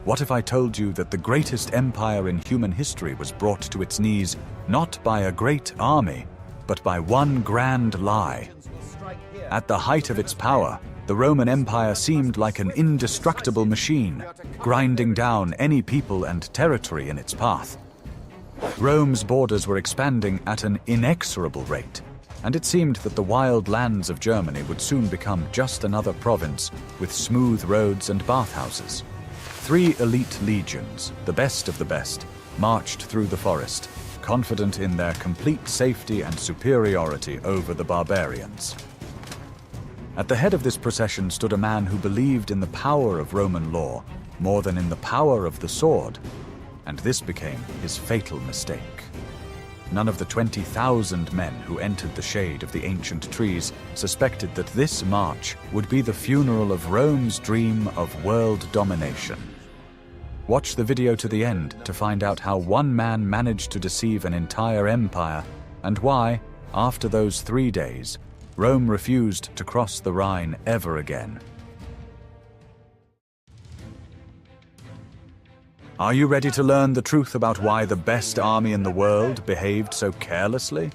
What if I told you that the greatest empire in human history was brought to its knees not by a great army, but by one grand lie? At the height of its power, the Roman Empire seemed like an indestructible machine, grinding down any people and territory in its path. Rome's borders were expanding at an inexorable rate, and it seemed that the wild lands of Germany would soon become just another province with smooth roads and bathhouses. 3 elite legions, the best of the best, marched through the forest, confident in their complete safety and superiority over the barbarians. At the head of this procession stood a man who believed in the power of Roman law more than in the power of the sword, and this became his fatal mistake. None of the 20,000 men who entered the shade of the ancient trees suspected that this march would be the funeral of Rome's dream of world domination. Watch the video to the end to find out how one man managed to deceive an entire empire and why, after those 3 days, Rome refused to cross the Rhine ever again. Are you ready to learn the truth about why the best army in the world behaved so carelessly?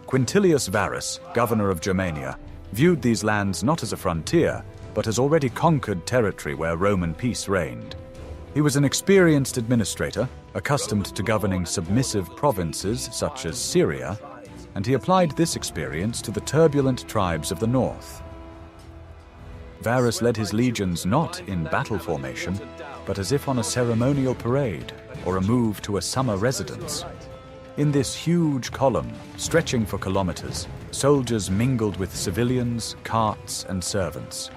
Quintilius Varus, governor of Germania, viewed these lands not as a frontier, but as already conquered territory where Roman peace reigned. He was an experienced administrator, accustomed to governing submissive provinces such as Syria, and he applied this experience to the turbulent tribes of the north. Varus led his legions not in battle formation, but as if on a ceremonial parade or a move to a summer residence. In this huge column, stretching for kilometers, soldiers mingled with civilians, carts, and servants.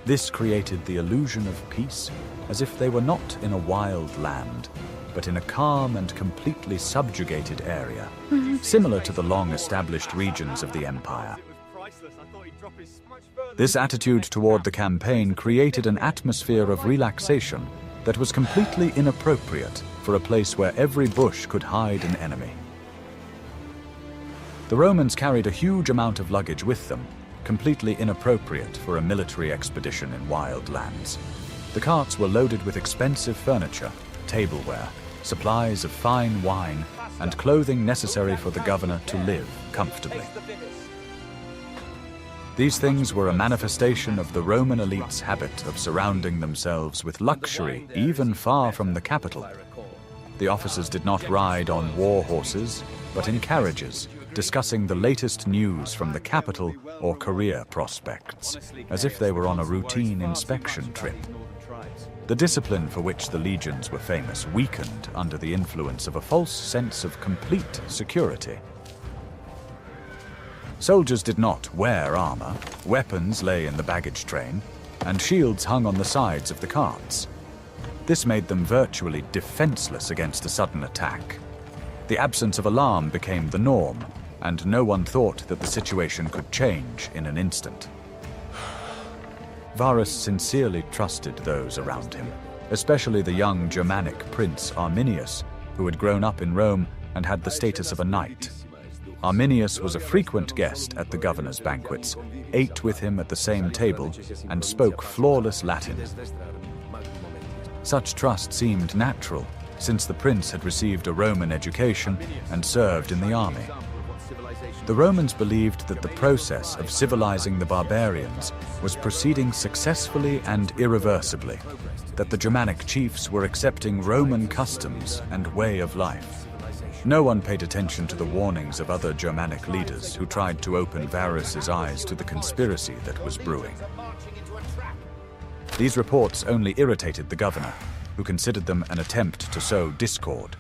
This created the illusion of peace, as if they were not in a wild land, but in a calm and completely subjugated area, similar to the long-established regions of the empire. This attitude toward the campaign created an atmosphere of relaxation that was completely inappropriate for a place where every bush could hide an enemy. The Romans carried a huge amount of luggage with them, completely inappropriate for a military expedition in wild lands. The carts were loaded with expensive furniture, tableware, supplies of fine wine, and clothing necessary for the governor to live comfortably. These things were a manifestation of the Roman elite's habit of surrounding themselves with luxury even far from the capital. The officers did not ride on war horses, but in carriages, discussing the latest news from the capital or career prospects, as if they were on a routine inspection trip. The discipline for which the legions were famous weakened under the influence of a false sense of complete security. Soldiers did not wear armor, weapons lay in the baggage train, and shields hung on the sides of the carts. This made them virtually defenseless against a sudden attack. The absence of alarm became the norm, and no one thought that the situation could change in an instant. Varus sincerely trusted those around him, especially the young Germanic prince Arminius, who had grown up in Rome and had the status of a knight. Arminius was a frequent guest at the governor's banquets, ate with him at the same table, and spoke flawless Latin. Such trust seemed natural, since the prince had received a Roman education and served in the army. The Romans believed that the process of civilizing the barbarians was proceeding successfully and irreversibly, that the Germanic chiefs were accepting Roman customs and way of life. No one paid attention to the warnings of other Germanic leaders who tried to open Varus's eyes to the conspiracy that was brewing. These reports only irritated the governor, who considered them an attempt to sow discord.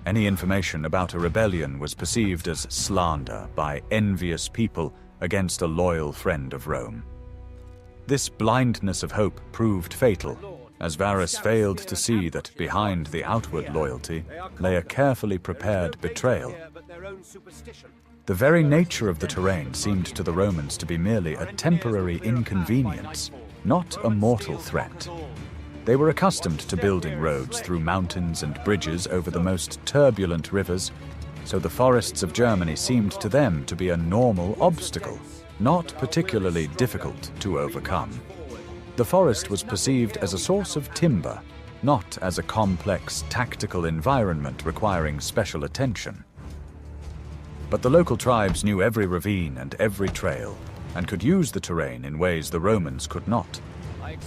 Any information about a rebellion was perceived as slander by envious people against a loyal friend of Rome. This blindness of hope proved fatal, as Varus failed to see that behind the outward loyalty lay a carefully prepared betrayal. The very nature of the terrain seemed to the Romans to be merely a temporary inconvenience, not a mortal threat. They were accustomed to building roads through mountains and bridges over the most turbulent rivers, so the forests of Germany seemed to them to be a normal obstacle, not particularly difficult to overcome. The forest was perceived as a source of timber, not as a complex tactical environment requiring special attention. But the local tribes knew every ravine and every trail, and could use the terrain in ways the Romans could not.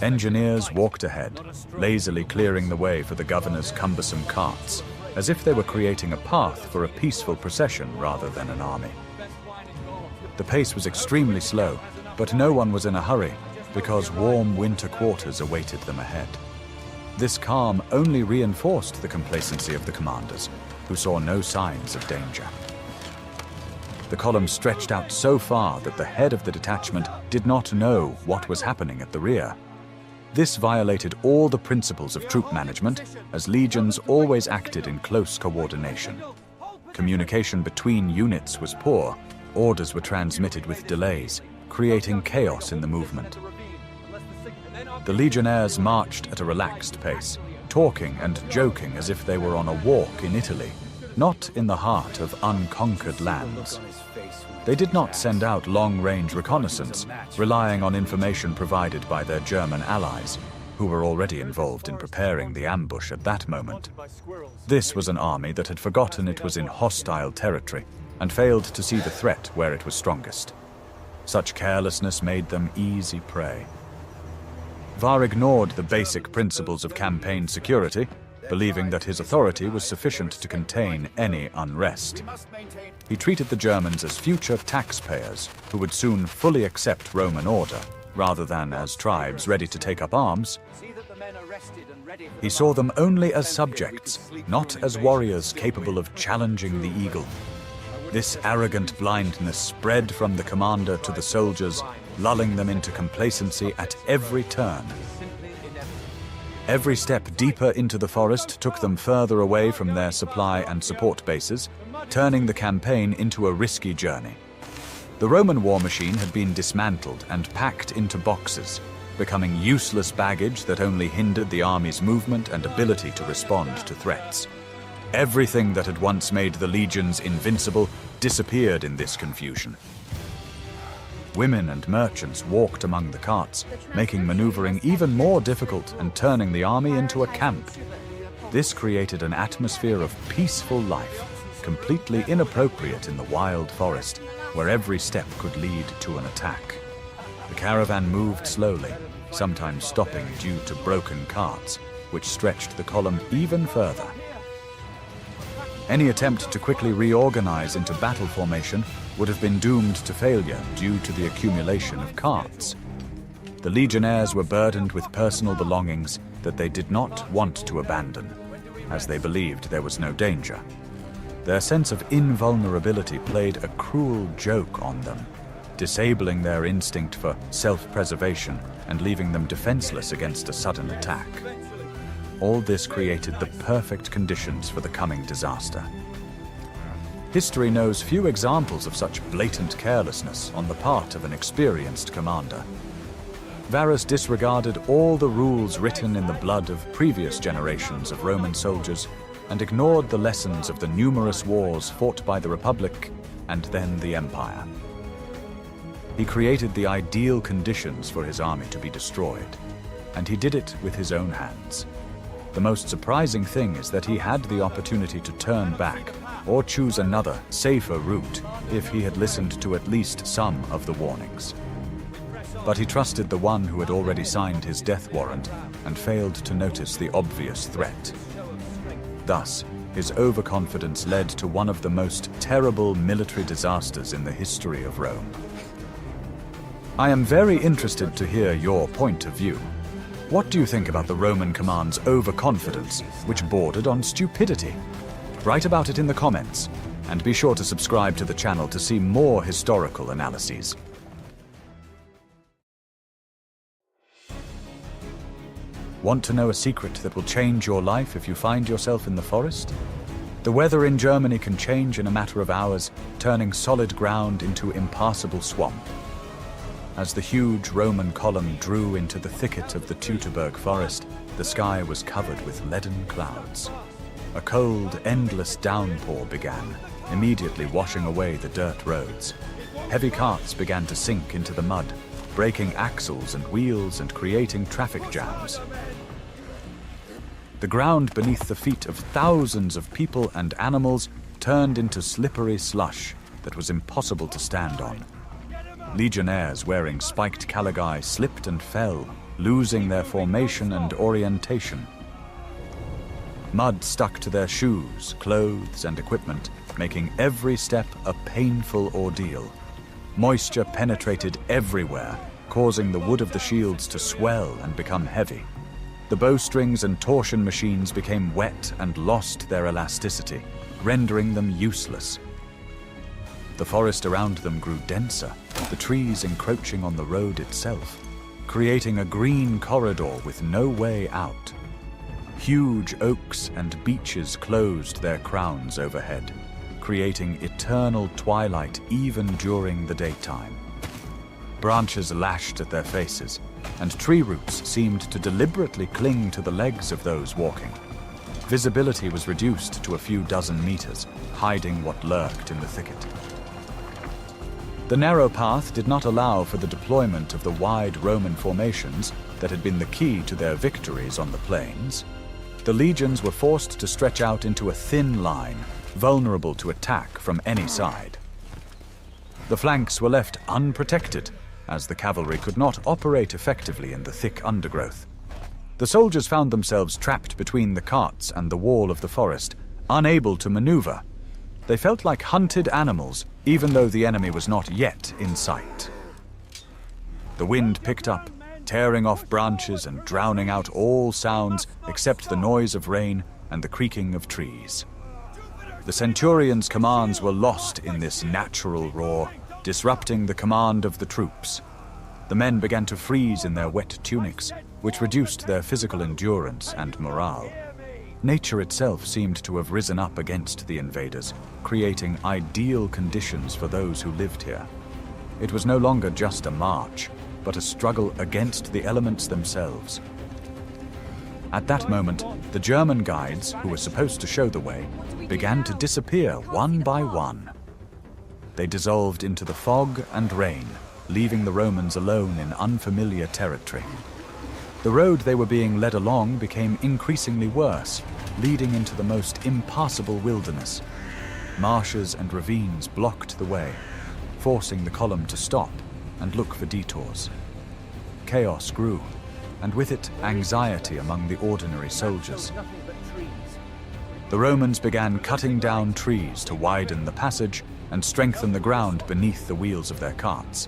Engineers walked ahead, lazily clearing the way for the governor's cumbersome carts, as if they were creating a path for a peaceful procession rather than an army. The pace was extremely slow, but no one was in a hurry, because warm winter quarters awaited them ahead. This calm only reinforced the complacency of the commanders, who saw no signs of danger. The column stretched out so far that the head of the detachment did not know what was happening at the rear. This violated all the principles of troop management, as legions always acted in close coordination. Communication between units was poor, orders were transmitted with delays, creating chaos in the movement. The legionnaires marched at a relaxed pace, talking and joking as if they were on a walk in Italy, not in the heart of unconquered lands. They did not send out long-range reconnaissance, relying on information provided by their German allies, who were already involved in preparing the ambush at that moment. This was an army that had forgotten it was in hostile territory and failed to see the threat where it was strongest. Such carelessness made them easy prey. Var ignored the basic principles of campaign security, believing that his authority was sufficient to contain any unrest. He treated the Germans as future taxpayers who would soon fully accept Roman order, rather than as tribes ready to take up arms. He saw them only as subjects, not as warriors capable of challenging the eagle. This arrogant blindness spread from the commander to the soldiers, lulling them into complacency at every turn. Every step deeper into the forest took them further away from their supply and support bases, turning the campaign into a risky journey. The Roman war machine had been dismantled and packed into boxes, becoming useless baggage that only hindered the army's movement and ability to respond to threats. Everything that had once made the legions invincible disappeared in this confusion. Women and merchants walked among the carts, making maneuvering even more difficult and turning the army into a camp. This created an atmosphere of peaceful life, completely inappropriate in the wild forest, where every step could lead to an attack. The caravan moved slowly, sometimes stopping due to broken carts, which stretched the column even further. Any attempt to quickly reorganize into battle formation would have been doomed to failure due to the accumulation of carts. The legionnaires were burdened with personal belongings that they did not want to abandon, as they believed there was no danger. Their sense of invulnerability played a cruel joke on them, disabling their instinct for self-preservation and leaving them defenseless against a sudden attack. All this created the perfect conditions for the coming disaster. History knows few examples of such blatant carelessness on the part of an experienced commander. Varus disregarded all the rules written in the blood of previous generations of Roman soldiers and ignored the lessons of the numerous wars fought by the Republic and then the Empire. He created the ideal conditions for his army to be destroyed, and he did it with his own hands. The most surprising thing is that he had the opportunity to turn back or choose another, safer route if he had listened to at least some of the warnings. But he trusted the one who had already signed his death warrant and failed to notice the obvious threat. Thus, his overconfidence led to one of the most terrible military disasters in the history of Rome. I am very interested to hear your point of view. What do you think about the Roman command's overconfidence, which bordered on stupidity? Write about it in the comments, and be sure to subscribe to the channel to see more historical analyses. Want to know a secret that will change your life if you find yourself in the forest? The weather in Germany can change in a matter of hours, turning solid ground into impassable swamp. As the huge Roman column drew into the thicket of the Teutoburg Forest, the sky was covered with leaden clouds. A cold, endless downpour began, immediately washing away the dirt roads. Heavy carts began to sink into the mud, breaking axles and wheels and creating traffic jams. The ground beneath the feet of thousands of people and animals turned into slippery slush that was impossible to stand on. Legionnaires wearing spiked caligae slipped and fell, losing their formation and orientation. Mud stuck to their shoes, clothes, and equipment, making every step a painful ordeal. Moisture penetrated everywhere, causing the wood of the shields to swell and become heavy. The bowstrings and torsion machines became wet and lost their elasticity, rendering them useless. The forest around them grew denser, the trees encroaching on the road itself, creating a green corridor with no way out. Huge oaks and beeches closed their crowns overhead, creating eternal twilight even during the daytime. Branches lashed at their faces, and tree roots seemed to deliberately cling to the legs of those walking. Visibility was reduced to a few dozen meters, hiding what lurked in the thicket. The narrow path did not allow for the deployment of the wide Roman formations that had been the key to their victories on the plains. The legions were forced to stretch out into a thin line, vulnerable to attack from any side. The flanks were left unprotected, as the cavalry could not operate effectively in the thick undergrowth. The soldiers found themselves trapped between the carts and the wall of the forest, unable to maneuver. They felt like hunted animals, even though the enemy was not yet in sight. The wind picked up, tearing off branches and drowning out all sounds except the noise of rain and the creaking of trees. The centurion's commands were lost in this natural roar, disrupting the command of the troops. The men began to freeze in their wet tunics, which reduced their physical endurance and morale. Nature itself seemed to have risen up against the invaders, creating ideal conditions for those who lived here. It was no longer just a march, but a struggle against the elements themselves. At that moment, the German guides, who were supposed to show the way, began to disappear one by one. They dissolved into the fog and rain, leaving the Romans alone in unfamiliar territory. The road they were being led along became increasingly worse, leading into the most impassable wilderness. Marshes and ravines blocked the way, forcing the column to stop and look for detours. Chaos grew, and with it anxiety among the ordinary soldiers. The Romans began cutting down trees to widen the passage and strengthen the ground beneath the wheels of their carts.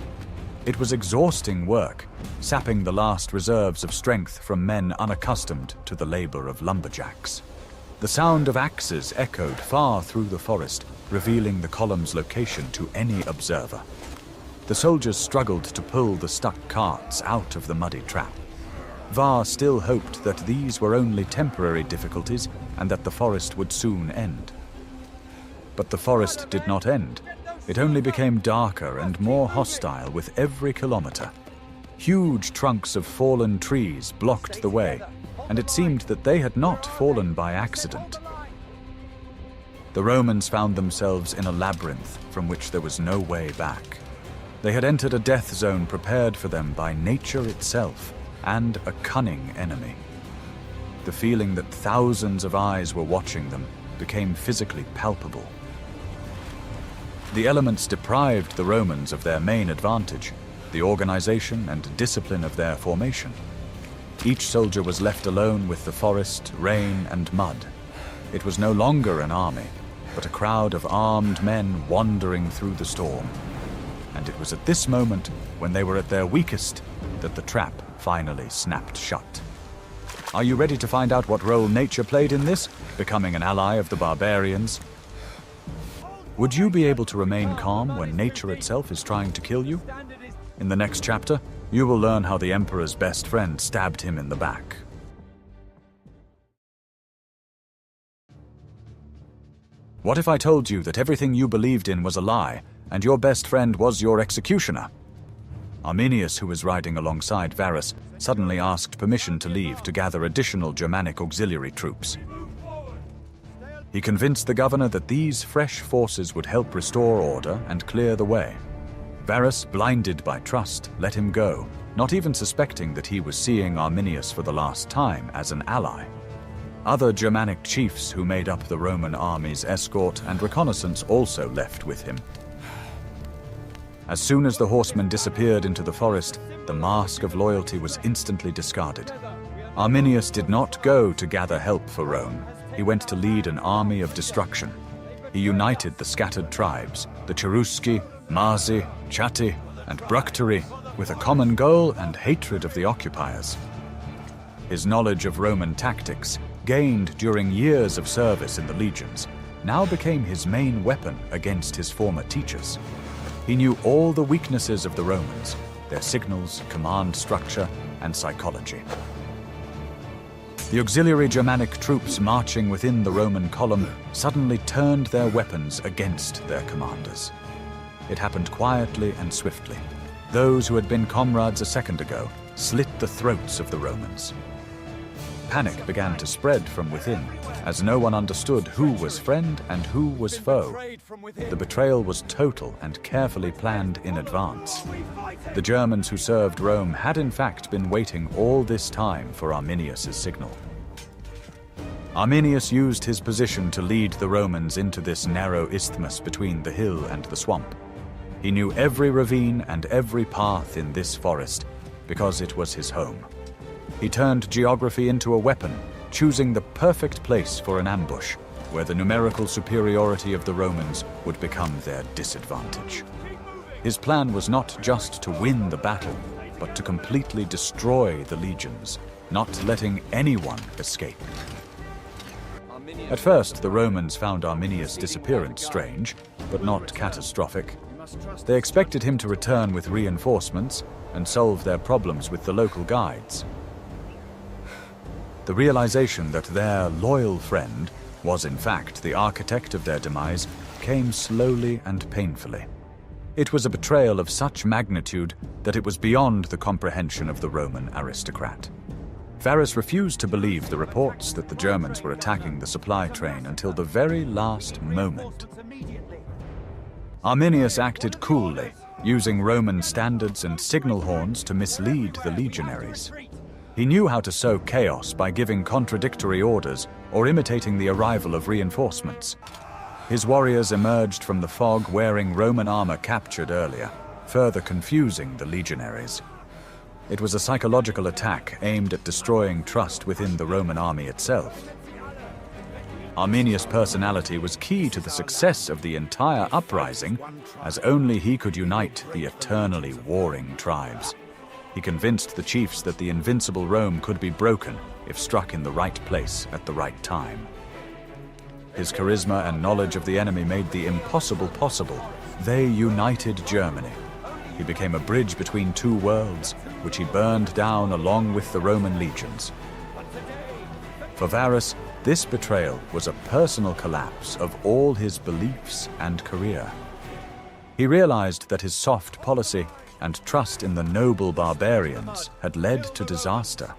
It was exhausting work, sapping the last reserves of strength from men unaccustomed to the labor of lumberjacks. The sound of axes echoed far through the forest, revealing the column's location to any observer. The soldiers struggled to pull the stuck carts out of the muddy trap. Var still hoped that these were only temporary difficulties and that the forest would soon end. But the forest did not end. It only became darker and more hostile with every kilometer. Huge trunks of fallen trees blocked the way, and it seemed that they had not fallen by accident. The Romans found themselves in a labyrinth from which there was no way back. They had entered a death zone prepared for them by nature itself and a cunning enemy. The feeling that thousands of eyes were watching them became physically palpable. The elements deprived the Romans of their main advantage, the organization and discipline of their formation. Each soldier was left alone with the forest, rain, and mud. It was no longer an army, but a crowd of armed men wandering through the storm. And it was at this moment, when they were at their weakest, that the trap finally snapped shut. Are you ready to find out what role nature played in this, becoming an ally of the barbarians? Would you be able to remain calm when nature itself is trying to kill you? In the next chapter, you will learn how the Emperor's best friend stabbed him in the back. What if I told you that everything you believed in was a lie, and your best friend was your executioner? Arminius, who was riding alongside Varus, suddenly asked permission to leave to gather additional Germanic auxiliary troops. He convinced the governor that these fresh forces would help restore order and clear the way. Varus, blinded by trust, let him go, not even suspecting that he was seeing Arminius for the last time as an ally. Other Germanic chiefs who made up the Roman army's escort and reconnaissance also left with him. As soon as the horsemen disappeared into the forest, the mask of loyalty was instantly discarded. Arminius did not go to gather help for Rome. He went to lead an army of destruction. He united the scattered tribes, the Cherusci, Marsi, Chatti, and Bructeri, with a common goal and hatred of the occupiers. His knowledge of Roman tactics, gained during years of service in the legions, now became his main weapon against his former teachers. He knew all the weaknesses of the Romans, their signals, command structure, and psychology. The auxiliary Germanic troops marching within the Roman column suddenly turned their weapons against their commanders. It happened quietly and swiftly. Those who had been comrades a second ago slit the throats of the Romans. Panic began to spread from within, as no one understood who was friend and who was foe. The betrayal was total and carefully planned in advance. The Germans who served Rome had in fact been waiting all this time for Arminius' signal. Arminius used his position to lead the Romans into this narrow isthmus between the hill and the swamp. He knew every ravine and every path in this forest because it was his home. He turned geography into a weapon, choosing the perfect place for an ambush, where the numerical superiority of the Romans would become their disadvantage. His plan was not just to win the battle, but to completely destroy the legions, not letting anyone escape. At first, the Romans found Arminius' disappearance strange, but not catastrophic. They expected him to return with reinforcements and solve their problems with the local guides. The realization that their loyal friend was in fact the architect of their demise came slowly and painfully. It was a betrayal of such magnitude that it was beyond the comprehension of the Roman aristocrat. Varus refused to believe the reports that the Germans were attacking the supply train until the very last moment. Arminius acted coolly, using Roman standards and signal horns to mislead the legionaries. He knew how to sow chaos by giving contradictory orders or imitating the arrival of reinforcements. His warriors emerged from the fog wearing Roman armor captured earlier, further confusing the legionaries. It was a psychological attack aimed at destroying trust within the Roman army itself. Arminius' personality was key to the success of the entire uprising, as only he could unite the eternally warring tribes. He convinced the chiefs that the invincible Rome could be broken if struck in the right place at the right time. His charisma and knowledge of the enemy made the impossible possible. They united Germany. He became a bridge between two worlds, which he burned down along with the Roman legions. For Varus, this betrayal was a personal collapse of all his beliefs and career. He realized that his soft policy and trust in the noble barbarians had led to disaster.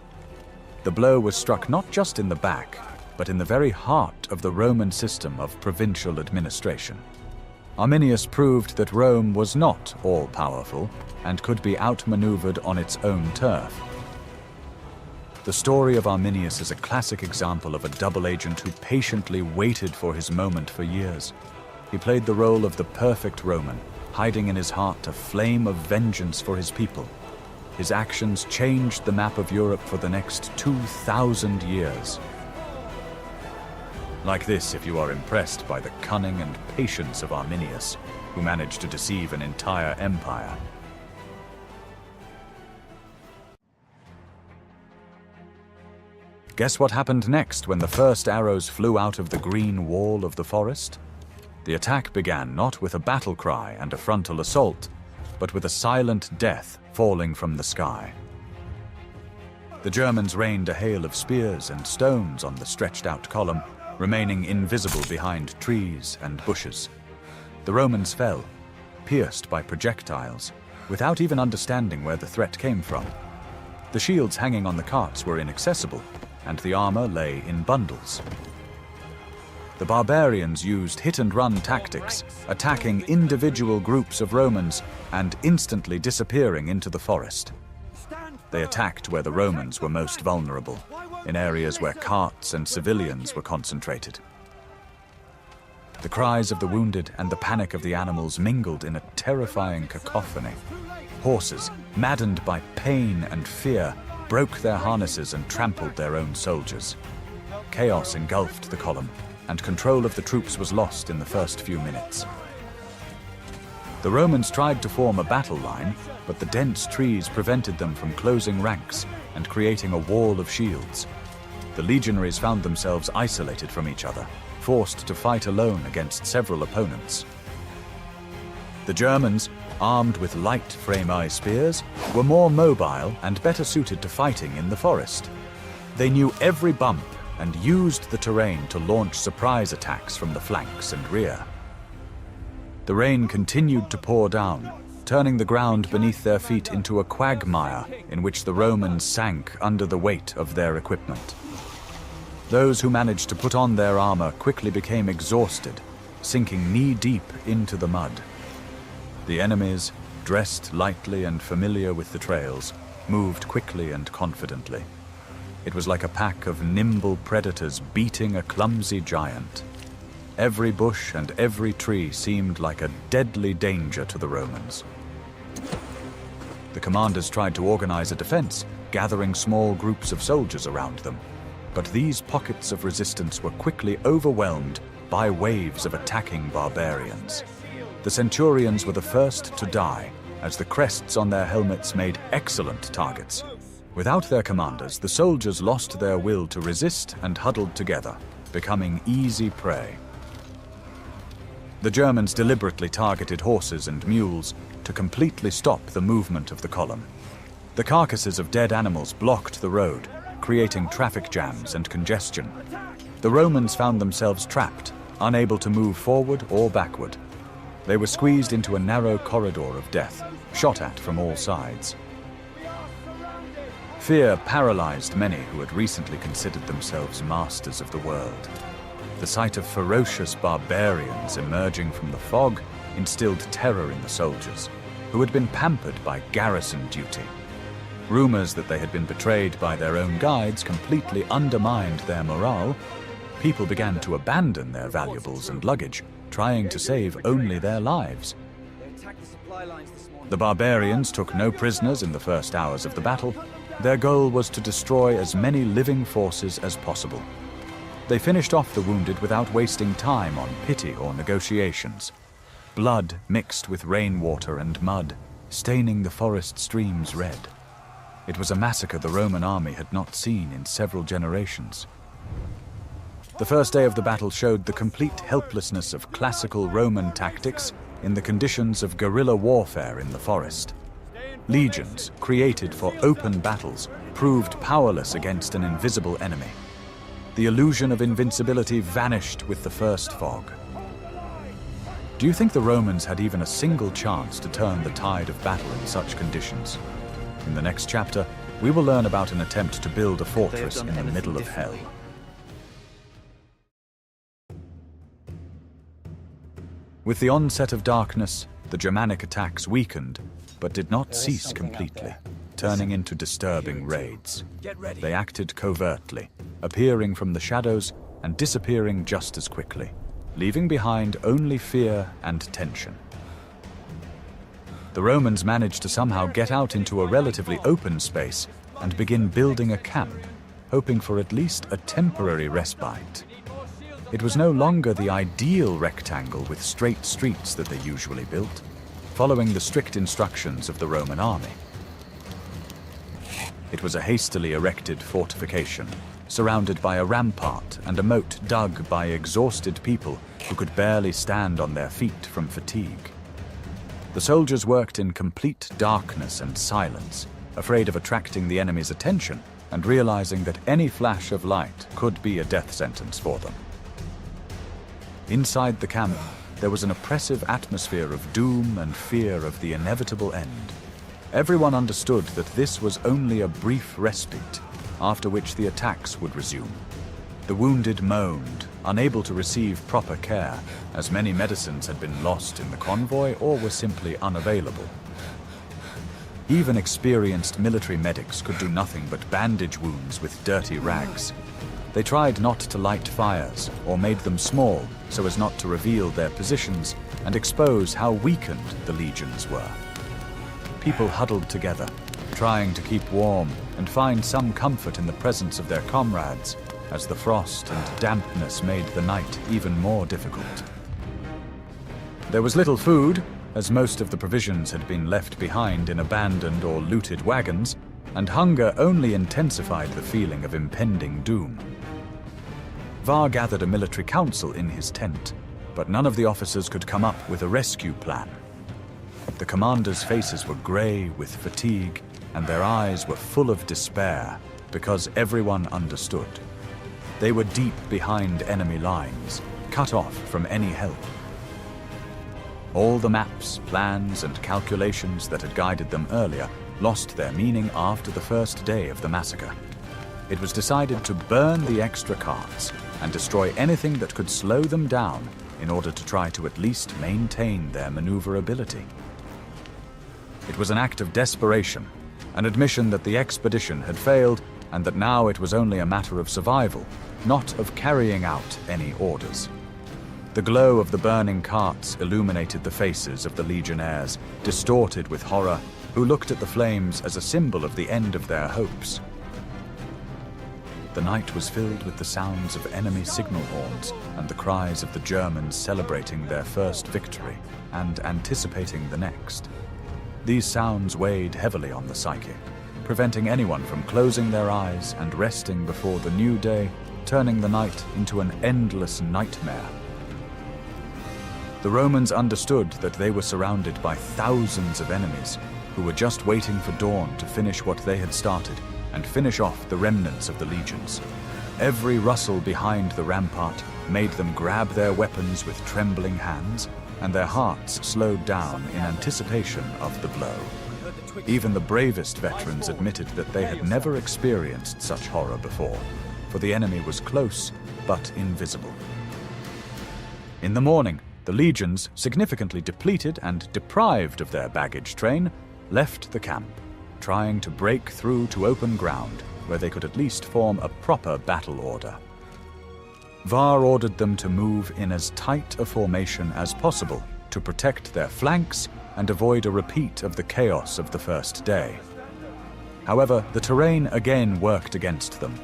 The blow was struck not just in the back, but in the very heart of the Roman system of provincial administration. Arminius proved that Rome was not all-powerful and could be outmaneuvered on its own turf. The story of Arminius is a classic example of a double agent who patiently waited for his moment for years. He played the role of the perfect Roman, hiding in his heart a flame of vengeance for his people. His actions changed the map of Europe for the next 2,000 years. Like this if you are impressed by the cunning and patience of Arminius, who managed to deceive an entire empire. Guess what happened next when the first arrows flew out of the green wall of the forest? The attack began not with a battle cry and a frontal assault, but with a silent death falling from the sky. The Germans rained a hail of spears and stones on the stretched-out column, remaining invisible behind trees and bushes. The Romans fell, pierced by projectiles, without even understanding where the threat came from. The shields hanging on the carts were inaccessible, and the armor lay in bundles. The barbarians used hit-and-run tactics, attacking individual groups of Romans and instantly disappearing into the forest. They attacked where the Romans were most vulnerable, in areas where carts and civilians were concentrated. The cries of the wounded and the panic of the animals mingled in a terrifying cacophony. Horses, maddened by pain and fear, broke their harnesses and trampled their own soldiers. Chaos engulfed the column, and control of the troops was lost in the first few minutes. The Romans tried to form a battle line, but the dense trees prevented them from closing ranks and creating a wall of shields. The legionaries found themselves isolated from each other, forced to fight alone against several opponents. The Germans, armed with light frame-eye spears, were more mobile and better suited to fighting in the forest. They knew every bump and used the terrain to launch surprise attacks from the flanks and rear. The rain continued to pour down, turning the ground beneath their feet into a quagmire in which the Romans sank under the weight of their equipment. Those who managed to put on their armor quickly became exhausted, sinking knee-deep into the mud. The enemies, dressed lightly and familiar with the trails, moved quickly and confidently. It was like a pack of nimble predators beating a clumsy giant. Every bush and every tree seemed like a deadly danger to the Romans. The commanders tried to organize a defense, gathering small groups of soldiers around them. But these pockets of resistance were quickly overwhelmed by waves of attacking barbarians. The centurions were the first to die, as the crests on their helmets made excellent targets. Without their commanders, the soldiers lost their will to resist and huddled together, becoming easy prey. The Germans deliberately targeted horses and mules to completely stop the movement of the column. The carcasses of dead animals blocked the road, creating traffic jams and congestion. The Romans found themselves trapped, unable to move forward or backward. They were squeezed into a narrow corridor of death, shot at from all sides. Fear paralyzed many who had recently considered themselves masters of the world. The sight of ferocious barbarians emerging from the fog instilled terror in the soldiers, who had been pampered by garrison duty. Rumors that they had been betrayed by their own guides completely undermined their morale. People began to abandon their valuables and luggage, trying to save only their lives. The barbarians took no prisoners in the first hours of the battle. Their goal was to destroy as many living forces as possible. They finished off the wounded without wasting time on pity or negotiations. Blood mixed with rainwater and mud, staining the forest streams red. It was a massacre the Roman army had not seen in several generations. The first day of the battle showed the complete helplessness of classical Roman tactics in the conditions of guerrilla warfare in the forest. Legions, created for open battles, proved powerless against an invisible enemy. The illusion of invincibility vanished with the first fog. Do you think the Romans had even a single chance to turn the tide of battle in such conditions? In the next chapter, we will learn about an attempt to build a fortress in the middle of hell. With the onset of darkness, the Germanic attacks weakened, but did not cease completely, turning into disturbing raids. They acted covertly, appearing from the shadows and disappearing just as quickly, leaving behind only fear and tension. The Romans managed to somehow get out into a relatively open space and begin building a camp, hoping for at least a temporary respite. It was no longer the ideal rectangle with straight streets that they usually built, following the strict instructions of the Roman army. It was a hastily erected fortification, surrounded by a rampart and a moat dug by exhausted people who could barely stand on their feet from fatigue. The soldiers worked in complete darkness and silence, afraid of attracting the enemy's attention and realizing that any flash of light could be a death sentence for them. Inside the camp, there was an oppressive atmosphere of doom and fear of the inevitable end. Everyone understood that this was only a brief respite, after which the attacks would resume. The wounded moaned, unable to receive proper care, as many medicines had been lost in the convoy or were simply unavailable. Even experienced military medics could do nothing but bandage wounds with dirty rags. They tried not to light fires or made them small so as not to reveal their positions and expose how weakened the legions were. People huddled together, trying to keep warm and find some comfort in the presence of their comrades, as the frost and dampness made the night even more difficult. There was little food, as most of the provisions had been left behind in abandoned or looted wagons, and hunger only intensified the feeling of impending doom. Var gathered a military council in his tent, but none of the officers could come up with a rescue plan. The commanders' faces were grey with fatigue, and their eyes were full of despair, because everyone understood. They were deep behind enemy lines, cut off from any help. All the maps, plans, and calculations that had guided them earlier lost their meaning after the first day of the massacre. It was decided to burn the extra carts and destroy anything that could slow them down in order to try to at least maintain their maneuverability. It was an act of desperation, an admission that the expedition had failed and that now it was only a matter of survival, not of carrying out any orders. The glow of the burning carts illuminated the faces of the legionnaires, distorted with horror, who looked at the flames as a symbol of the end of their hopes. The night was filled with the sounds of enemy signal horns and the cries of the Germans celebrating their first victory and anticipating the next. These sounds weighed heavily on the psyche, preventing anyone from closing their eyes and resting before the new day, turning the night into an endless nightmare. The Romans understood that they were surrounded by thousands of enemies who were just waiting for dawn to finish what they had started and finish off the remnants of the legions. Every rustle behind the rampart made them grab their weapons with trembling hands, and their hearts slowed down in anticipation of the blow. Even the bravest veterans admitted that they had never experienced such horror before, for the enemy was close but invisible. In the morning, the legions, significantly depleted and deprived of their baggage train, left the camp, trying to break through to open ground where they could at least form a proper battle order. Var ordered them to move in as tight a formation as possible to protect their flanks and avoid a repeat of the chaos of the first day. However, the terrain again worked against them,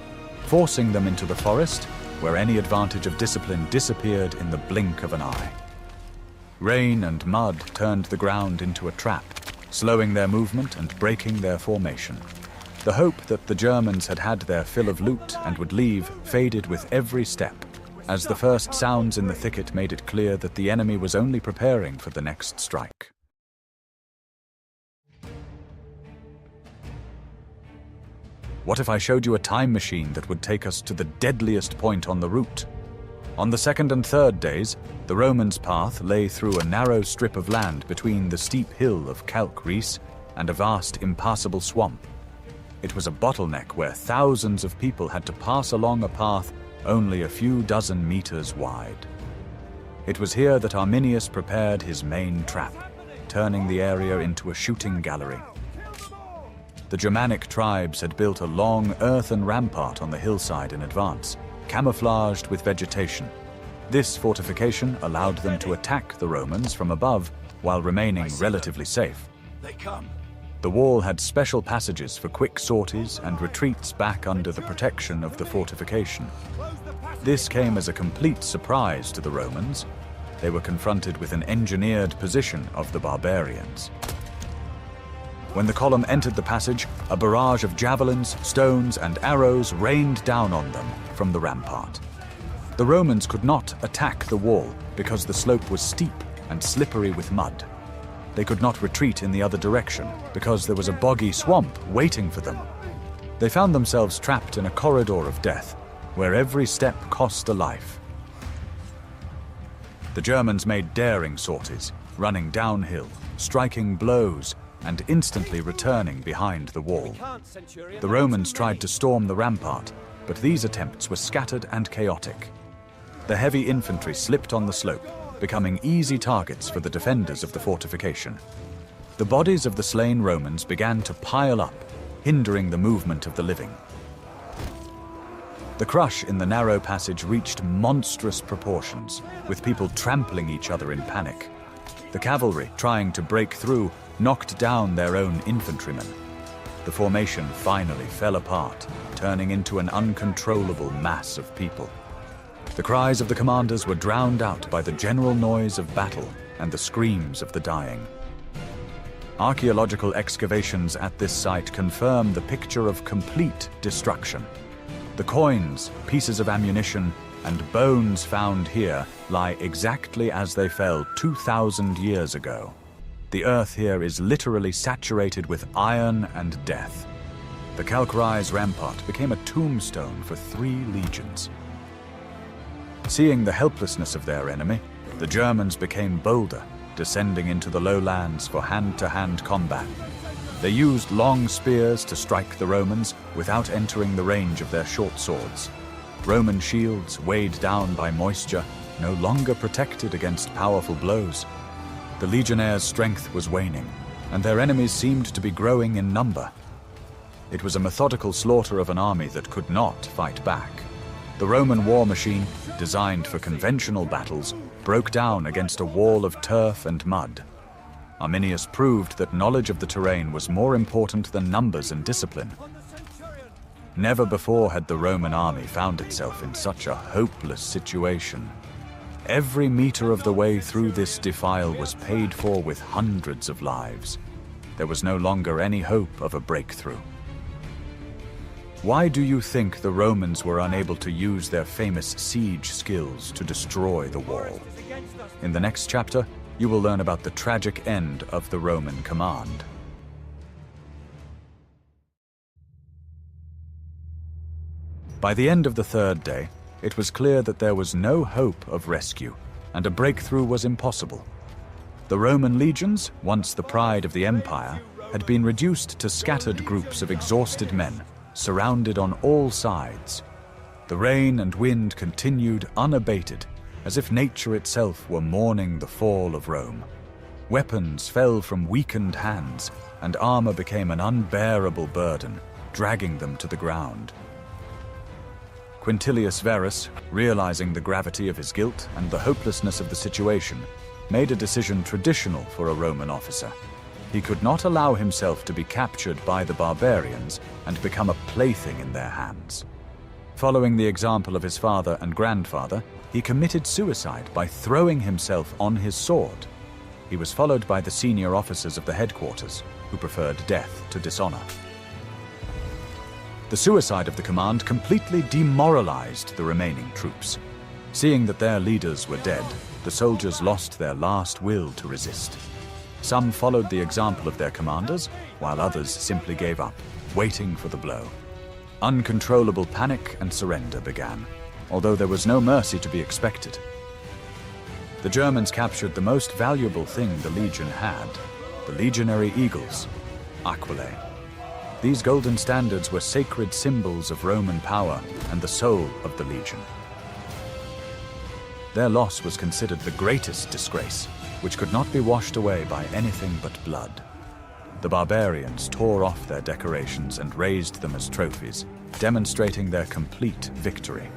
forcing them into the forest, where any advantage of discipline disappeared in the blink of an eye. Rain and mud turned the ground into a trap, slowing their movement and breaking their formation. The hope that the Germans had had their fill of loot and would leave faded with every step, as the first sounds in the thicket made it clear that the enemy was only preparing for the next strike. What if I showed you a time machine that would take us to the deadliest point on the route? On the second and third days, the Romans' path lay through a narrow strip of land between the steep hill of Kalkreis and a vast impassable swamp. It was a bottleneck where thousands of people had to pass along a path only a few dozen meters wide. It was here that Arminius prepared his main trap, turning the area into a shooting gallery. The Germanic tribes had built a long earthen rampart on the hillside in advance, camouflaged with vegetation. This fortification allowed them to attack the Romans from above while remaining relatively safe. They come. The wall had special passages for quick sorties and retreats back under the protection of the fortification. This came as a complete surprise to the Romans. They were confronted with an engineered position of the barbarians. When the column entered the passage, a barrage of javelins, stones, and arrows rained down on them from the rampart. The Romans could not attack the wall because the slope was steep and slippery with mud. They could not retreat in the other direction because there was a boggy swamp waiting for them. They found themselves trapped in a corridor of death, where every step cost a life. The Germans made daring sorties, running downhill, striking blows, and instantly returning behind the wall. The Romans tried to storm the rampart, but these attempts were scattered and chaotic. the heavy infantry slipped on the slope, becoming easy targets for the defenders of the fortification. The bodies of the slain Romans began to pile up, hindering the movement of the living. The crush in the narrow passage reached monstrous proportions, with people trampling each other in panic. The cavalry, trying to break through, knocked down their own infantrymen. The formation finally fell apart, turning into an uncontrollable mass of people. The cries of the commanders were drowned out by the general noise of battle and the screams of the dying. Archaeological excavations at this site confirm the picture of complete destruction. The coins, pieces of ammunition, and bones found here lie exactly as they fell 2,000 years ago. The earth here is literally saturated with iron and death. The calcareous rampart became a tombstone for 3 legions. Seeing the helplessness of their enemy, the Germans became bolder, descending into the lowlands for hand-to-hand combat. They used long spears to strike the Romans without entering the range of their short swords. Roman shields, weighed down by moisture, no longer protected against powerful blows. The legionnaires' strength was waning, and their enemies seemed to be growing in number. It was a methodical slaughter of an army that could not fight back. The Roman war machine, designed for conventional battles, broke down against a wall of turf and mud. Arminius proved that knowledge of the terrain was more important than numbers and discipline. Never before had the Roman army found itself in such a hopeless situation. Every meter of the way through this defile was paid for with hundreds of lives. There was no longer any hope of a breakthrough. Why do you think the Romans were unable to use their famous siege skills to destroy the wall? In the next chapter, you will learn about the tragic end of the Roman command. By the end of the 3rd day, it was clear that there was no hope of rescue, and a breakthrough was impossible. The Roman legions, once the pride of the empire, had been reduced to scattered groups of exhausted men, surrounded on all sides. The rain and wind continued unabated, as if nature itself were mourning the fall of Rome. Weapons fell from weakened hands, and armor became an unbearable burden, dragging them to the ground. Quintilius Verus, realizing the gravity of his guilt and the hopelessness of the situation, made a decision traditional for a Roman officer. He could not allow himself to be captured by the barbarians and become a plaything in their hands. Following the example of his father and grandfather, he committed suicide by throwing himself on his sword. He was followed by the senior officers of the headquarters, who preferred death to dishonor. The suicide of the command completely demoralized the remaining troops. Seeing that their leaders were dead, the soldiers lost their last will to resist. Some followed the example of their commanders, while others simply gave up, waiting for the blow. Uncontrollable panic and surrender began, although there was no mercy to be expected. The Germans captured the most valuable thing the legion had, the legionary eagles, aquilae. These golden standards were sacred symbols of Roman power and the soul of the legion. Their loss was considered the greatest disgrace, which could not be washed away by anything but blood. The barbarians tore off their decorations and raised them as trophies, demonstrating their complete victory.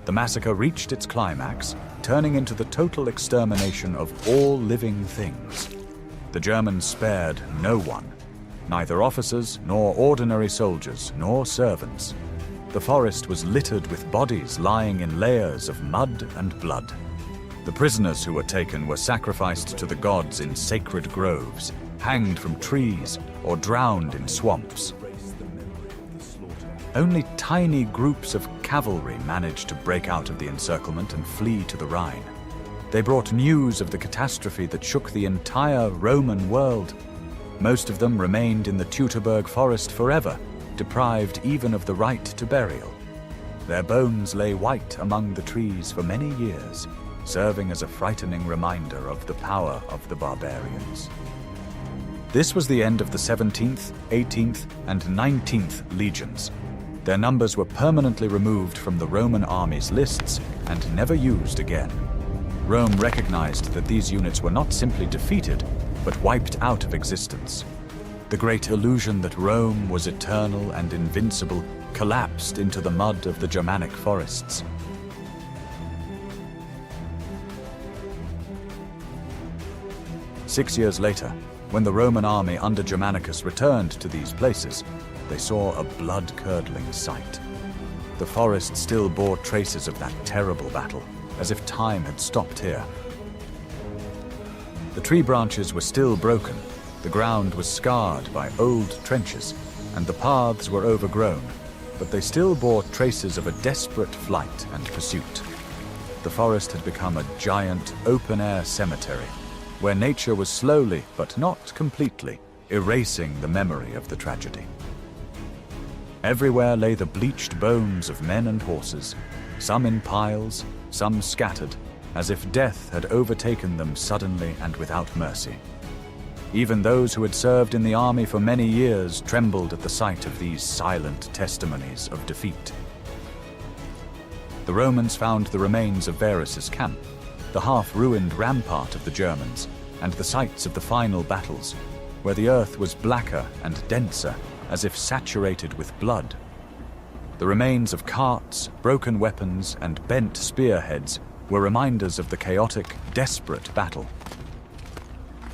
The massacre reached its climax, turning into the total extermination of all living things. The Germans spared no one, neither officers nor ordinary soldiers nor servants. The forest was littered with bodies lying in layers of mud and blood. The prisoners who were taken were sacrificed to the gods in sacred groves, hanged from trees, or drowned in swamps. Only tiny groups of cavalry managed to break out of the encirclement and flee to the Rhine. They brought news of the catastrophe that shook the entire Roman world. Most of them remained in the Teutoburg Forest forever, deprived even of the right to burial. Their bones lay white among the trees for many years, serving as a frightening reminder of the power of the barbarians. This was the end of the 17th, 18th, and 19th legions. Their numbers were permanently removed from the Roman army's lists and never used again. Rome recognized that these units were not simply defeated, but wiped out of existence. The great illusion that Rome was eternal and invincible collapsed into the mud of the Germanic forests. Six years later, when the Roman army under Germanicus returned to these places, they saw a blood-curdling sight. The forest still bore traces of that terrible battle, as if time had stopped here. The tree branches were still broken, the ground was scarred by old trenches, and the paths were overgrown, but they still bore traces of a desperate flight and pursuit. The forest had become a giant, open-air cemetery, where nature was slowly, but not completely, erasing the memory of the tragedy. Everywhere lay the bleached bones of men and horses, some in piles, some scattered, as if death had overtaken them suddenly and without mercy. Even those who had served in the army for many years trembled at the sight of these silent testimonies of defeat. The Romans found the remains of Varus's camp, the half-ruined rampart of the Germans, and the sites of the final battles, where the earth was blacker and denser, as if saturated with blood. The remains of carts, broken weapons, and bent spearheads were reminders of the chaotic, desperate battle.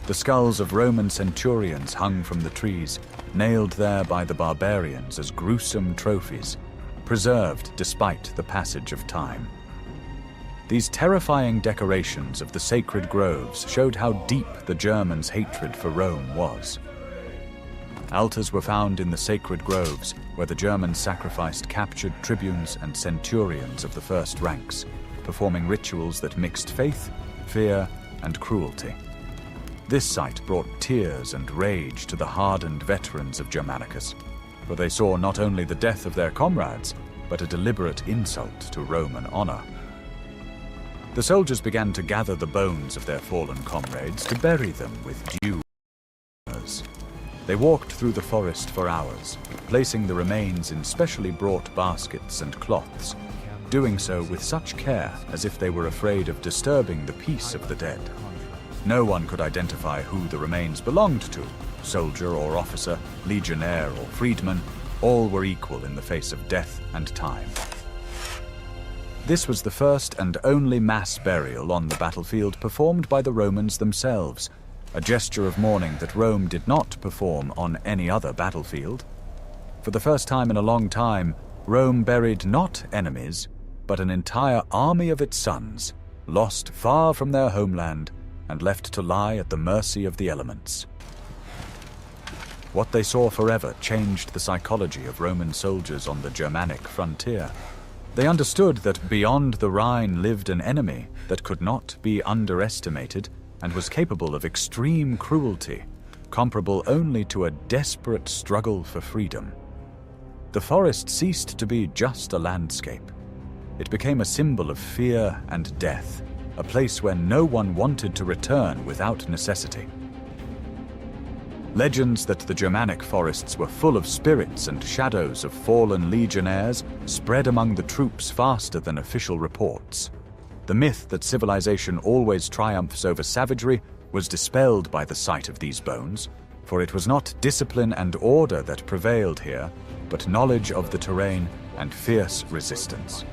The skulls of Roman centurions hung from the trees, nailed there by the barbarians as gruesome trophies, preserved despite the passage of time. These terrifying decorations of the sacred groves showed how deep the Germans' hatred for Rome was. Altars were found in the sacred groves, where the Germans sacrificed captured tribunes and centurions of the first ranks, performing rituals that mixed faith, fear, and cruelty. This sight brought tears and rage to the hardened veterans of Germanicus, for they saw not only the death of their comrades, but a deliberate insult to Roman honor. The soldiers began to gather the bones of their fallen comrades to bury them with due honors. They walked through the forest for hours, placing the remains in specially brought baskets and cloths, doing so with such care as if they were afraid of disturbing the peace of the dead. No one could identify who the remains belonged to, soldier or officer, legionnaire or freedman. All were equal in the face of death and time. This was the first and only mass burial on the battlefield performed by the Romans themselves, a gesture of mourning that Rome did not perform on any other battlefield. For the first time in a long time, Rome buried not enemies, but an entire army of its sons, lost far from their homeland and left to lie at the mercy of the elements. What they saw forever changed the psychology of Roman soldiers on the Germanic frontier. They understood that beyond the Rhine lived an enemy that could not be underestimated and was capable of extreme cruelty, comparable only to a desperate struggle for freedom. The forest ceased to be just a landscape. It became a symbol of fear and death, a place where no one wanted to return without necessity. Legends that the Germanic forests were full of spirits and shadows of fallen legionnaires spread among the troops faster than official reports. The myth that civilization always triumphs over savagery was dispelled by the sight of these bones, for it was not discipline and order that prevailed here, but knowledge of the terrain and fierce resistance.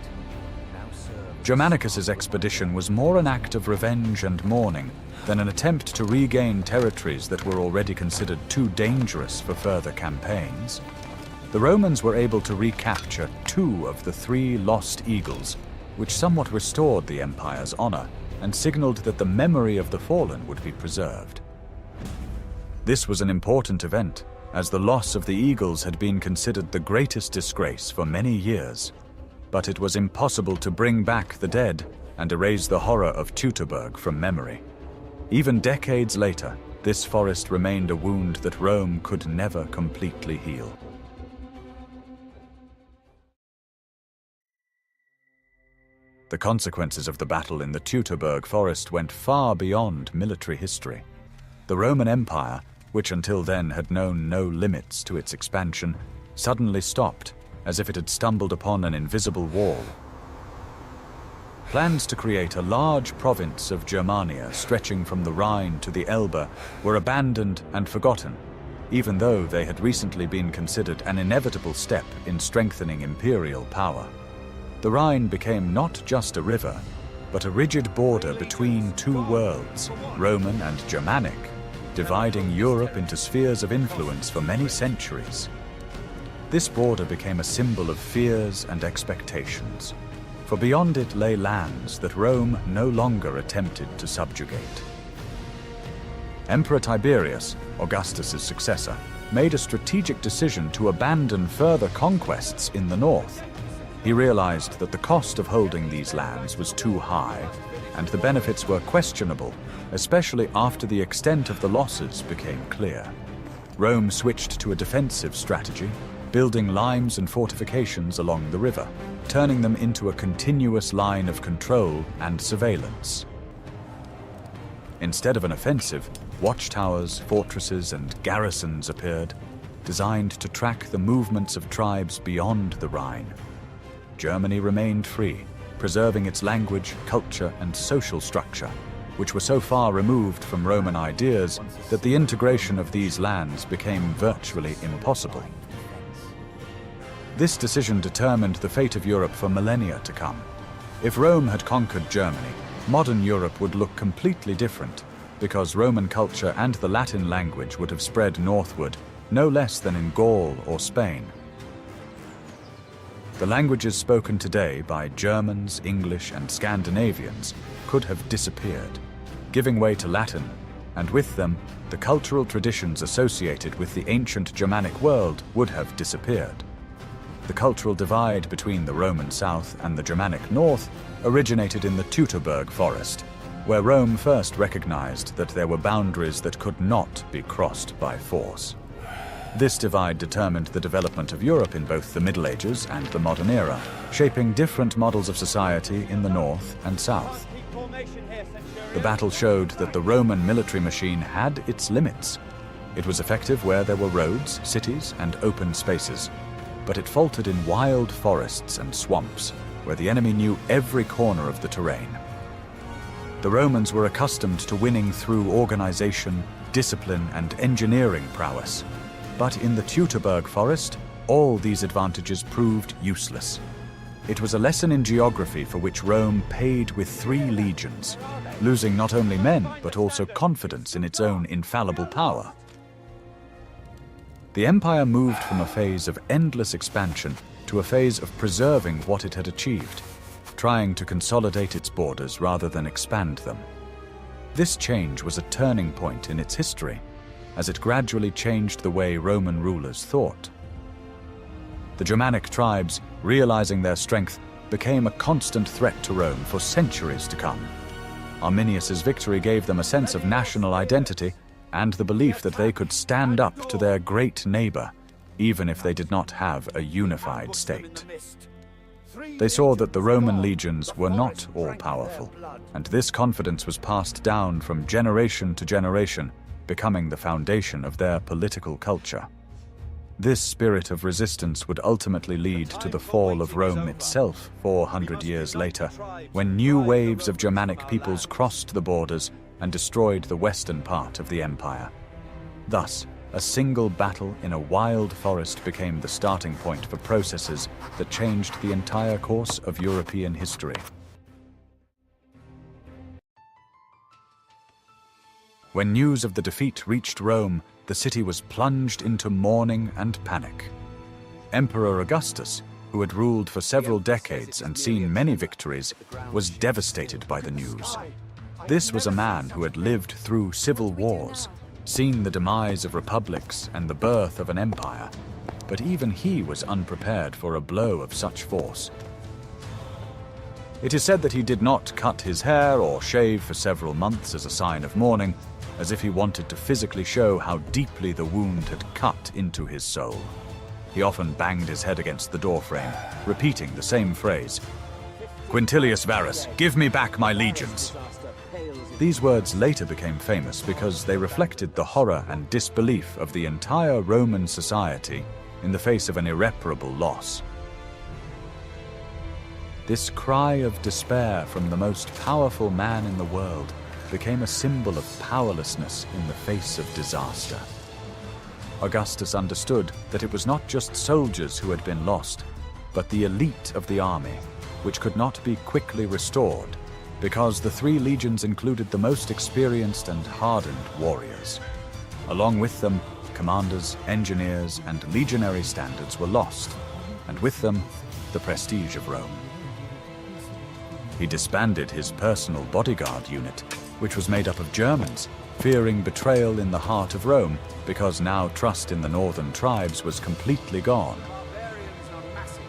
Germanicus's expedition was more an act of revenge and mourning than an attempt to regain territories that were already considered too dangerous for further campaigns. The Romans were able to recapture 2 of the 3 lost eagles, which somewhat restored the empire's honor and signaled that the memory of the fallen would be preserved. This was an important event, as the loss of the eagles had been considered the greatest disgrace for many years. But it was impossible to bring back the dead and erase the horror of Teutoburg from memory. Even decades later, this forest remained a wound that Rome could never completely heal. The consequences of the battle in the Teutoburg Forest went far beyond military history. The Roman Empire, which until then had known no limits to its expansion, suddenly stopped, as if it had stumbled upon an invisible wall. Plans to create a large province of Germania stretching from the Rhine to the Elbe were abandoned and forgotten, even though they had recently been considered an inevitable step in strengthening imperial power. The Rhine became not just a river, but a rigid border between two worlds, Roman and Germanic, dividing Europe into spheres of influence for many centuries. This border became a symbol of fears and expectations, for beyond it lay lands that Rome no longer attempted to subjugate. Emperor Tiberius, Augustus's successor, made a strategic decision to abandon further conquests in the north. He realized that the cost of holding these lands was too high, and the benefits were questionable, especially after the extent of the losses became clear. Rome switched to a defensive strategy, building limes and fortifications along the river, turning them into a continuous line of control and surveillance. Instead of an offensive, watchtowers, fortresses, and garrisons appeared, designed to track the movements of tribes beyond the Rhine. Germany remained free, preserving its language, culture, and social structure, which were so far removed from Roman ideas that the integration of these lands became virtually impossible. This decision determined the fate of Europe for millennia to come. If Rome had conquered Germany, modern Europe would look completely different, because Roman culture and the Latin language would have spread northward, no less than in Gaul or Spain. The languages spoken today by Germans, English, and Scandinavians could have disappeared, giving way to Latin, and with them, the cultural traditions associated with the ancient Germanic world would have disappeared. The cultural divide between the Roman south and the Germanic north originated in the Teutoburg Forest, where Rome first recognized that there were boundaries that could not be crossed by force. This divide determined the development of Europe in both the Middle Ages and the modern era, shaping different models of society in the north and south. The battle showed that the Roman military machine had its limits. It was effective where there were roads, cities, and open spaces, but it faltered in wild forests and swamps, where the enemy knew every corner of the terrain. The Romans were accustomed to winning through organization, discipline, and engineering prowess. But in the Teutoburg Forest, all these advantages proved useless. It was a lesson in geography for which Rome paid with 3 legions, losing not only men but also confidence in its own infallible power. The empire moved from a phase of endless expansion to a phase of preserving what it had achieved, trying to consolidate its borders rather than expand them. This change was a turning point in its history, as it gradually changed the way Roman rulers thought. The Germanic tribes, realizing their strength, became a constant threat to Rome for centuries to come. Arminius's victory gave them a sense of national identity and the belief that they could stand up to their great neighbor, even if they did not have a unified state. They saw that the Roman legions were not all-powerful, and this confidence was passed down from generation to generation, becoming the foundation of their political culture. This spirit of resistance would ultimately lead to the fall of Rome itself 400 years later, when new waves of Germanic peoples crossed the borders and destroyed the western part of the empire. Thus, a single battle in a wild forest became the starting point for processes that changed the entire course of European history. When news of the defeat reached Rome, the city was plunged into mourning and panic. Emperor Augustus, who had ruled for several decades and seen many victories, was devastated by the news. This was a man who had lived through civil wars, seen the demise of republics and the birth of an empire, but even he was unprepared for a blow of such force. It is said that he did not cut his hair or shave for several months as a sign of mourning, as if he wanted to physically show how deeply the wound had cut into his soul. He often banged his head against the doorframe, repeating the same phrase, "Quintilius Varus, give me back my legions." These words later became famous because they reflected the horror and disbelief of the entire Roman society in the face of an irreparable loss. This cry of despair from the most powerful man in the world became a symbol of powerlessness in the face of disaster. Augustus understood that it was not just soldiers who had been lost, but the elite of the army, which could not be quickly restored, because the 3 legions included the most experienced and hardened warriors. Along with them, commanders, engineers, and legionary standards were lost, and with them, the prestige of Rome. He disbanded his personal bodyguard unit, which was made up of Germans, fearing betrayal in the heart of Rome, because now trust in the northern tribes was completely gone.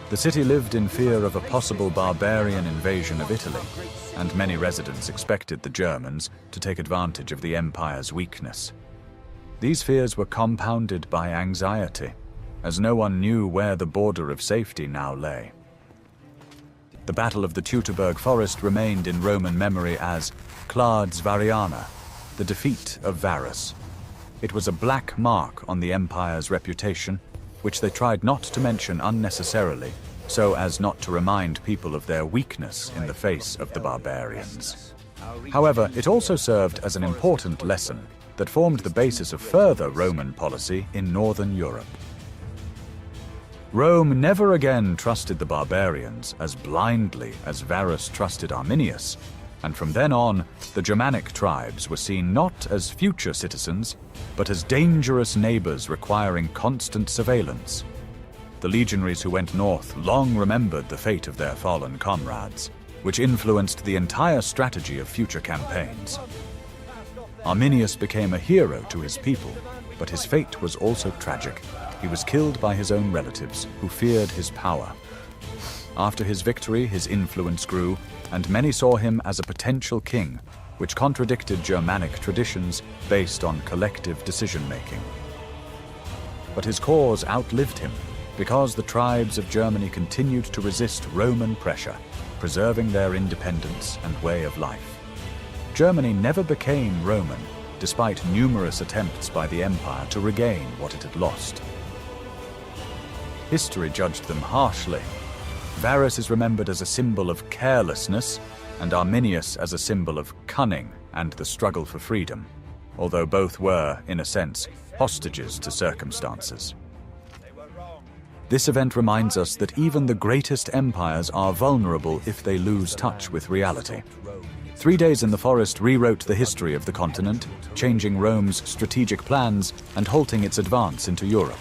The city lived in fear of a possible barbarian invasion of Italy, and many residents expected the Germans to take advantage of the empire's weakness. These fears were compounded by anxiety, as no one knew where the border of safety now lay. The Battle of the Teutoburg Forest remained in Roman memory as Clades Variana, the defeat of Varus. It was a black mark on the empire's reputation, which they tried not to mention unnecessarily, so as not to remind people of their weakness in the face of the barbarians. However, it also served as an important lesson that formed the basis of further Roman policy in northern Europe. Rome never again trusted the barbarians as blindly as Varus trusted Arminius, and from then on, the Germanic tribes were seen not as future citizens, but as dangerous neighbors requiring constant surveillance. The legionaries who went north long remembered the fate of their fallen comrades, which influenced the entire strategy of future campaigns. Arminius became a hero to his people, but his fate was also tragic. He was killed by his own relatives, who feared his power. After his victory, his influence grew, and many saw him as a potential king, which contradicted Germanic traditions based on collective decision-making. But his cause outlived him, because the tribes of Germany continued to resist Roman pressure, preserving their independence and way of life. Germany never became Roman, despite numerous attempts by the empire to regain what it had lost. History judged them harshly. Varus is remembered as a symbol of carelessness, and Arminius as a symbol of cunning and the struggle for freedom, although both were, in a sense, hostages to circumstances. This event reminds us that even the greatest empires are vulnerable if they lose touch with reality. 3 days in the forest rewrote the history of the continent, changing Rome's strategic plans and halting its advance into Europe.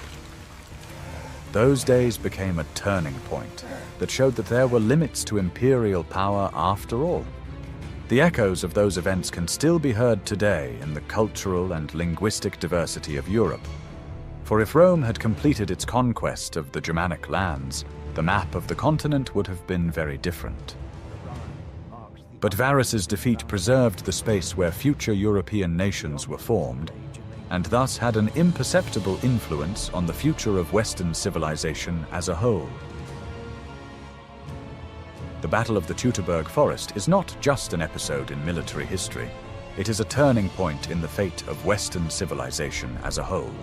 Those days became a turning point that showed that there were limits to imperial power after all. The echoes of those events can still be heard today in the cultural and linguistic diversity of Europe. For if Rome had completed its conquest of the Germanic lands, the map of the continent would have been very different. But Varus's defeat preserved the space where future European nations were formed, and thus had an imperceptible influence on the future of Western civilization as a whole. The Battle of the Teutoburg Forest is not just an episode in military history. It is a turning point in the fate of Western civilization as a whole.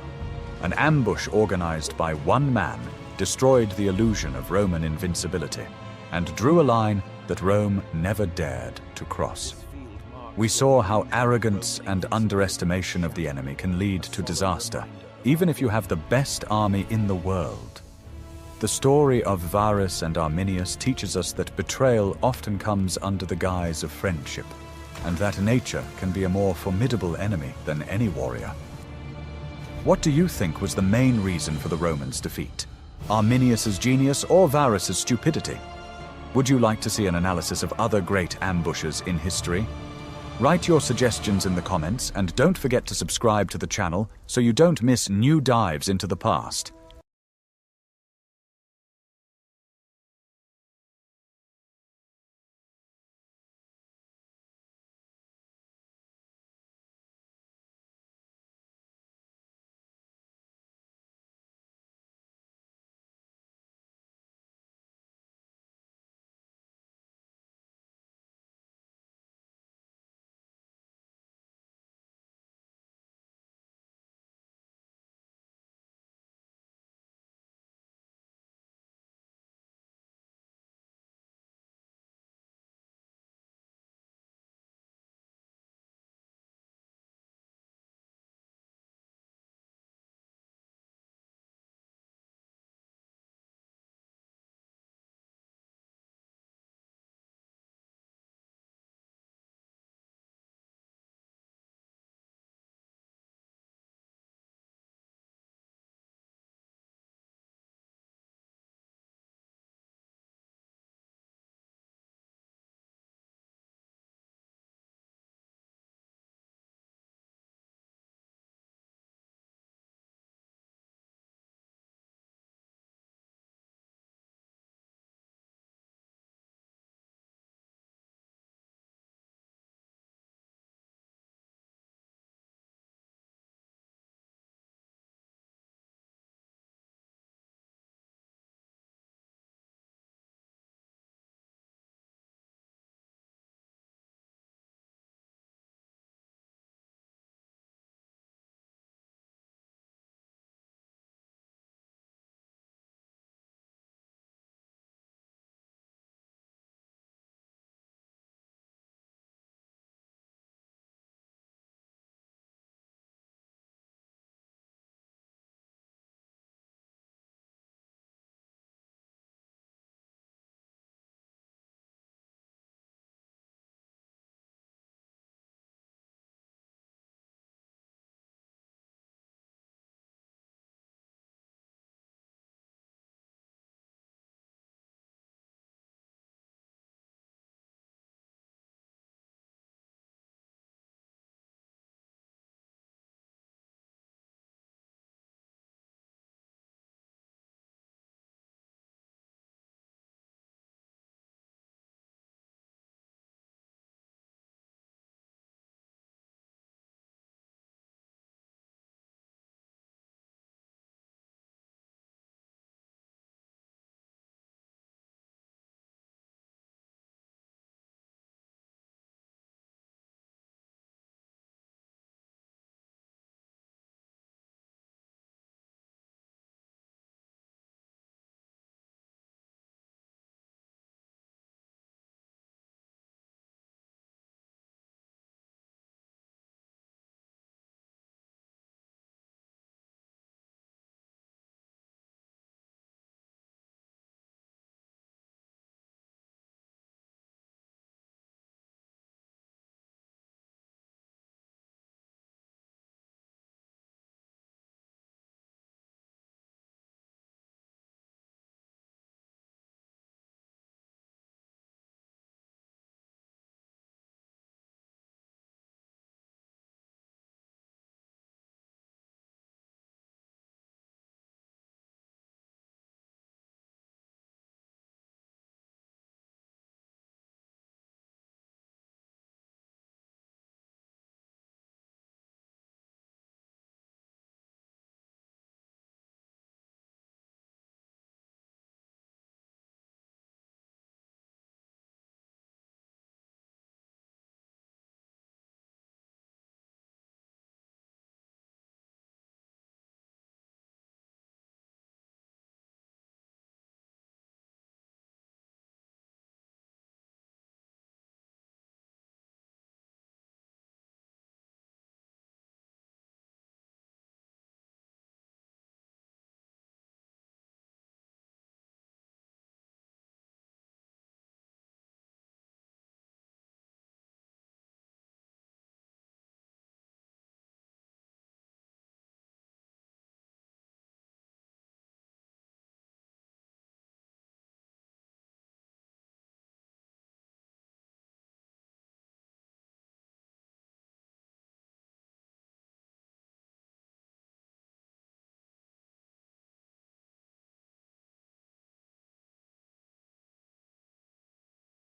An ambush organized by one man destroyed the illusion of Roman invincibility and drew a line that Rome never dared to cross. We saw how arrogance and underestimation of the enemy can lead to disaster, even if you have the best army in the world. The story of Varus and Arminius teaches us that betrayal often comes under the guise of friendship, and that nature can be a more formidable enemy than any warrior. What do you think was the main reason for the Romans' defeat? Arminius' genius or Varus' stupidity? Would you like to see an analysis of other great ambushes in history? Write your suggestions in the comments, and don't forget to subscribe to the channel so you don't miss new dives into the past.